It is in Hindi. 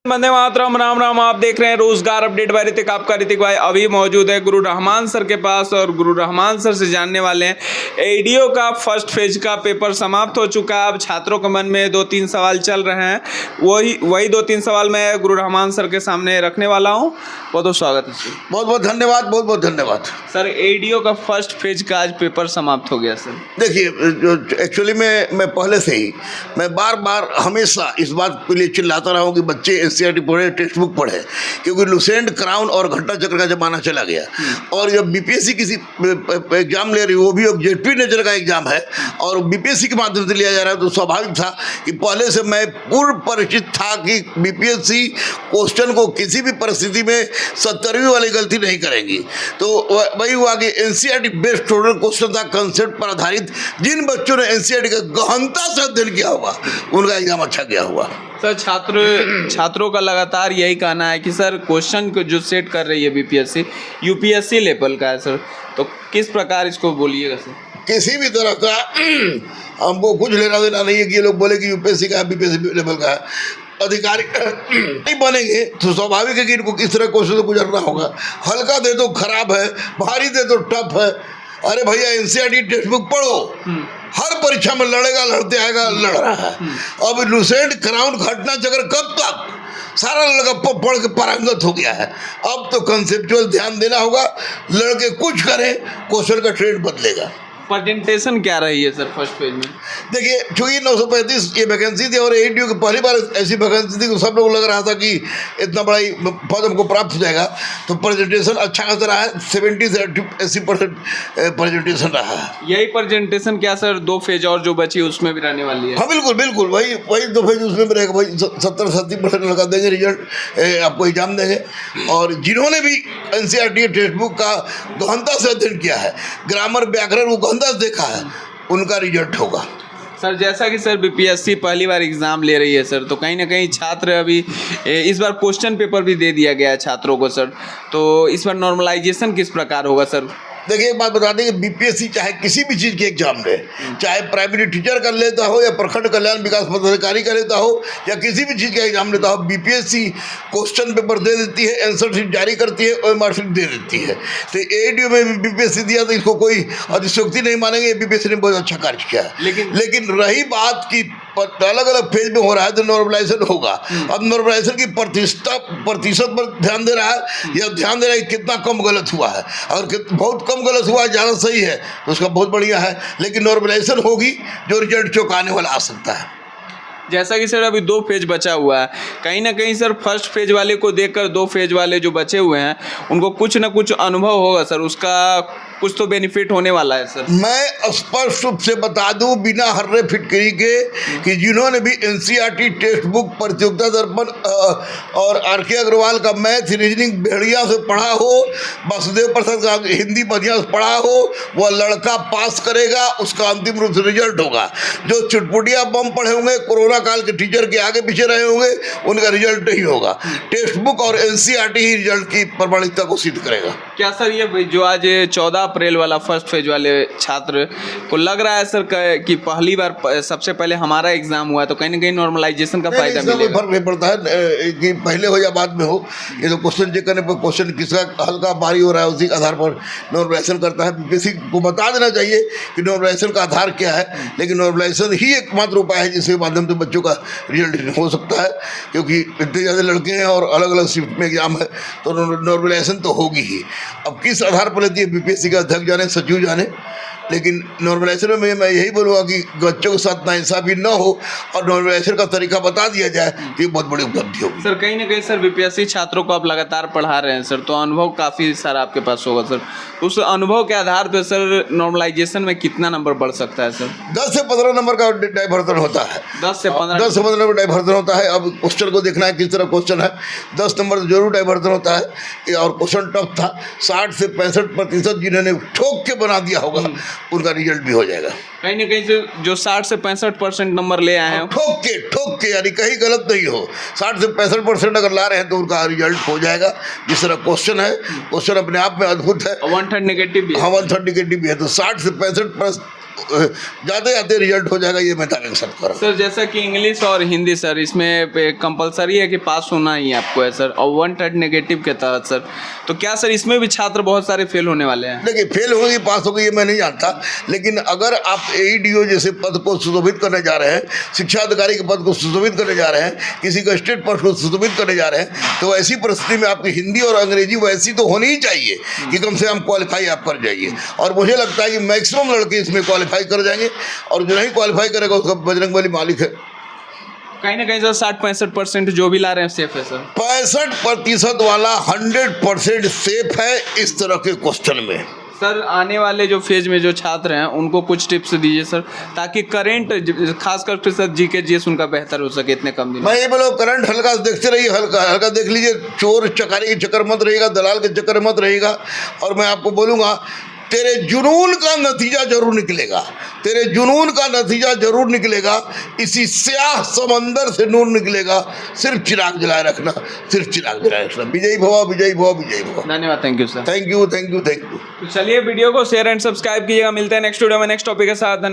वंदे मातरम। राम राम। आप देख रहे हैं रोजगार अपडेट बाय ऋतिक। आपका ऋतिक भाई अभी मौजूद है गुरु रहमान सर के पास और गुरु रहमान सर से जानने वाले हैं एडीओ का फर्स्ट फेज का पेपर समाप्त हो चुका है। अब छात्रों के मन में 2-3 सवाल चल रहे हैं, वही 2-3 सवाल मैं गुरु रहमान सर के सामने रखने वाला हूँ। बहुत बहुत स्वागत है सर। बहुत बहुत धन्यवाद, बहुत बहुत धन्यवाद। सर एडीओ का फर्स्ट फेज का आज पेपर समाप्त हो गया सर। देखिए, एक्चुअली मैं पहले से ही मैं बार बार हमेशा इस बात के लिए चिल्लाता रहा हूँ कि बच्चे एनसीईआरटी पढ़े, टेक्स्ट बुक पढ़े, क्योंकि लुसेंट, क्राउन और घंटा चक्र का जमाना चला गया। और जब बीपीएससी किसी एग्जाम ले रही, वो भी ऑब्जेक्टिव नेचर का एग्जाम है और बीपीएससी के माध्यम से लिया जा रहा है, तो स्वाभाविक था कि पहले से मैं पूर्व परिचित था कि बीपीएससी क्वेश्चन को किसी भी परिस्थिति में 70वीं वाली गलती नहीं करेंगी। तो वही हुआ कि एनसीईआरटी बेस्ड टोटल क्वेश्चन था, कंसेप्ट पर आधारित। जिन बच्चों ने एनसीईआरटी का गहनता से अध्ययन किया हुआ उनका एग्जाम अच्छा गया हुआ। सर छात्रों का लगातार यही कहना है कि सर क्वेश्चन को जो सेट कर रही है बीपीएससी यूपीएससी लेवल का है सर, तो किस प्रकार इसको बोलिएगा सर? किसी भी तरह का हमको कुछ लेना देना नहीं है कि ये लोग बोले कि यूपीएससी का है, बीपीएससी लेवल का है। अधिकारी नहीं बनेंगे तो स्वाभाविक है कि इनको किस तरह क्वेश्चन से गुजरना होगा। हल्का दे तो खराब है, भारी दे तो टफ है। अरे भैया, एनसीईआरटी टेक्स्ट बुक पढ़ो, हर परीक्षा में लड़ेगा, लड़ते आएगा, लड़ रहा है। अब लुसेंट, क्राउन, घटना चक्र कब तक सारा लड़का पढ़ के पारंगत हो गया है। अब तो कंसेप्चुअल ध्यान देना होगा। लड़के कुछ करें, क्वेश्चन का ट्रेंड बदलेगा। प्रेजेंटेशन क्या रही है सर फर्स्ट पेज में? देखिए, चूंकि 935 ये वैकेंसी थी और एडीओ की पहली बार ऐसी वैकेंसी थी, तो सब लोग लग रहा था कि इतना बड़ा पद हमको प्राप्त हो जाएगा। तो प्रेजेंटेशन अच्छा खासा रहा है, 70 से 80% प्रेजेंटेशन रहा है। यही प्रेजेंटेशन क्या सर 2 फेज और जो बची उसमें भी रहने वाली है? हाँ बिल्कुल बिल्कुल, वही 2 फेज उसमें भी रहेगा। वही 70-80% लगा देंगे, रिजल्ट आपको एग्जाम देंगे। और जिन्होंने भी एनसीईआरटी टेक्स्ट बुक का गहनता से अध्ययन किया है, ग्रामर, व्याकरण वो गहनता से देखा है, उनका रिजल्ट होगा। सर जैसा कि सर बीपीएससी पहली बार एग्ज़ाम ले रही है सर, तो कहीं ना कहीं छात्र अभी इस बार क्वेश्चन पेपर भी दे दिया गया है छात्रों को सर, तो इस बार नॉर्मलाइजेशन किस प्रकार होगा सर? देखिए, एक बात बता दें कि बीपीएससी चाहे किसी भी चीज़ के एग्जाम ले, चाहे प्राइमरी टीचर कर लेता हो या प्रखंड कल्याण विकास पदाधिकारी कर लेता हो या किसी भी चीज़ का एग्जाम लेता हो, बीपीएससी क्वेश्चन पेपर दे देती है, आंसर शीट जारी करती है और मार्कशीट दे देती है। तो एडीओ में भी बीपीएससी दिया, तो इसको कोई अतिशयोक्ति नहीं मानेंगे। बीपीएससी ने बहुत अच्छा कार्य किया है। लेकिन रही बात की अलग अलग फेज में हो रहा है तो नॉर्मलाइजेशन होगा। अब नॉर्मलाइजेशन की प्रतिशत पर ध्यान दे रहा है या ध्यान दे रहा है कितना कम गलत हुआ है। अगर बहुत कम गलत हुआ है, ज़्यादा सही है, तो उसका बहुत बढ़िया है। लेकिन नॉर्मलाइजेशन होगी जो रिजल्ट चौंकाने वाला आ सकता है। जैसा कि सर अभी 2 फेज बचा हुआ है, कहीं ना कहीं सर फर्स्ट फेज वाले को देखकर 2 फेज वाले जो बचे हुए हैं उनको कुछ ना कुछ अनुभव होगा सर, उसका कुछ तो बेनिफिट होने वाला है सर। मैं स्पष्ट रूप से बता दूं बिना हर्रे फिटकरी के कि जिन्होंने भी एनसीईआरटी टेक्स्ट बुक, प्रतियोगिता दर्पण और आर.के. अग्रवाल का मैथ, रीजनिंग बढ़िया से पढ़ा हो, वासुदेव प्रसाद का हिंदी बढ़िया से पढ़ा हो, वह लड़का पास करेगा, उसका अंतिम रूप से रिजल्ट होगा। जो चुटपुटिया बम पढ़े होंगे, कोरोना काल के टीचर के आगे पीछे रहे होंगे, उनका रिजल्ट नहीं होगा। टेक्स्ट बुक और एनसीईआरटी ही रिजल्ट की प्रमाणिकता को सिद्ध करेगा। क्या सर ये जो आज 14 अप्रैल वाला फर्स्ट फेज वाले छात्र को लग रहा है सर कि पहली बार सबसे पहले हमारा एग्जाम हुआ है, तो कहीं ना कहीं नॉर्मलाइजेशन का फायदा मिलेगा? कोई फर्क नहीं पड़ता है कि पहले हो या बाद में हो। ये तो क्वेश्चन चेक करने पर क्वेश्चन किसका हल्का भारी हो रहा है उसी के आधार पर नॉर्मलाइजेशन करता है। बीपीएससी को बता देना चाहिए कि नॉर्मलाइजेशन का आधार क्या है, लेकिन नॉर्मलाइजेशन ही एकमात्र उपाय है जिसके माध्यम से बच्चों का रिजल्ट हो सकता है। क्योंकि इतने ज़्यादा लड़के हैं और अलग अलग शिफ्ट में एग्जाम है, तो नॉर्मलाइजेशन तो होगी ही। अब किस आधार पर लेती है बीपीएससी का अध्यक्ष जाने, सचिव जाने, लेकिन नॉर्मलाइजेशन में मैं यही बोलूँगा कि बच्चों के साथ नाइंसाफी न हो और नॉर्मलाइजेशन का तरीका बता दिया जाए, तो ये बहुत बड़ी उपलब्धि होगी। सर कहीं ना कहीं सर बीपीएससी छात्रों को आप लगातार पढ़ा रहे हैं सर, तो अनुभव काफ़ी सारा आपके पास होगा सर। उस अनुभव के आधार पर सर नॉर्मलाइजेशन में कितना नंबर बढ़ सकता है सर? 10 से 15 नंबर का डाइवर्जन होता है। 10 से 15 नंबर डाइवर्जन होता है। अब क्वेश्चन को देखना है किस तरह क्वेश्चन है। 10 नंबर जरूर डाइवर्जन होता है। और क्वेश्चन टफ था, 60 से 65% जिन्होंने ठोक के बना दिया होगा उनका रिजल्ट भी हो जाएगा। कहीं ना कहीं से जो 60 से 65% नंबर ले आए हैं, ठोक के यानी कहीं गलत नहीं हो, 60 से 65% अगर ला रहे हैं तो उनका रिजल्ट हो जाएगा। जिस तरह क्वेश्चन है, क्वेश्चन अपने आप में अद्भुत है। 1/3 नेगेटिव भी है। हाँ, 1/3 नेगेटिव भी है, तो 60 से 65 जाते जाते रिजल्ट हो जाएगा, ये मैं दावे के साथ कर रहा हूँ। सर जैसा कि इंग्लिश और हिंदी सर इसमें कंपलसरी है कि पास होना ही है आपको है सर, और 1/3 नेगेटिव के तहत सर, तो क्या सर इसमें भी छात्र बहुत सारे फेल होने वाले हैं? देखिए फेल होगी पास होगी ये मैं नहीं जानता, लेकिन अगर आप एईडीओ जैसे पद को सुशोभित करने जा रहे हैं, शिक्षा अधिकारी के पद को सुशोभित करने जा रहे हैं, किसी का स्टेट पद को सुशोभित करने जा रहे हैं, तो ऐसी परिस्थिति में आपकी हिंदी और अंग्रेजी वैसी तो होनी ही चाहिए कि कम से कम क्वालिफाई आप कर जाइए। और मुझे लगता है कि मैक्सिमम लड़के इसमें क्वालिफाई कर जाएंगे, और जो नहीं क्वालिफाई करेगा उसका बजरंगबली मालिक है। कहीं ना कहीं सर 60-65% जो भी ला रहे हैं सेफ है सर? 65% वाला 100% सेफ है इस तरह के क्वेश्चन में। सर आने वाले जो फेज में जो छात्र हैं उनको कुछ टिप्स दीजिए सर, ताकि करंट खास करके सर जीके जीएस उनका बेहतर हो सके इतने कम दिन में। मैं ये बोलो करंट हल्का देखते रहिए, हल्का हल्का देख लीजिए, चोर चकारी के चक्कर मत रहिएगा, दलाल के चक्कर मत रहिएगा। और मैं आपको बोलूँगा तेरे जुनून का नतीजा जरूर निकलेगा, तेरे जुनून का नतीजा जरूर निकलेगा। इसी स्याह समंदर से नूर निकलेगा, सिर्फ चिराग जलाए रखना, सिर्फ चिराग जलाए रखना। विजयी भव, विजयी भव, विजयी भव। धन्यवाद, thank you sir. Thank you, thank you, thank you. तो चलिए वीडियो को शेयर एंड सब्सक्राइब कीजिएगा, मिलते हैं नेक्स्ट वीडियो में नेक्स्ट टॉपिक के साथ। धन्यवाद।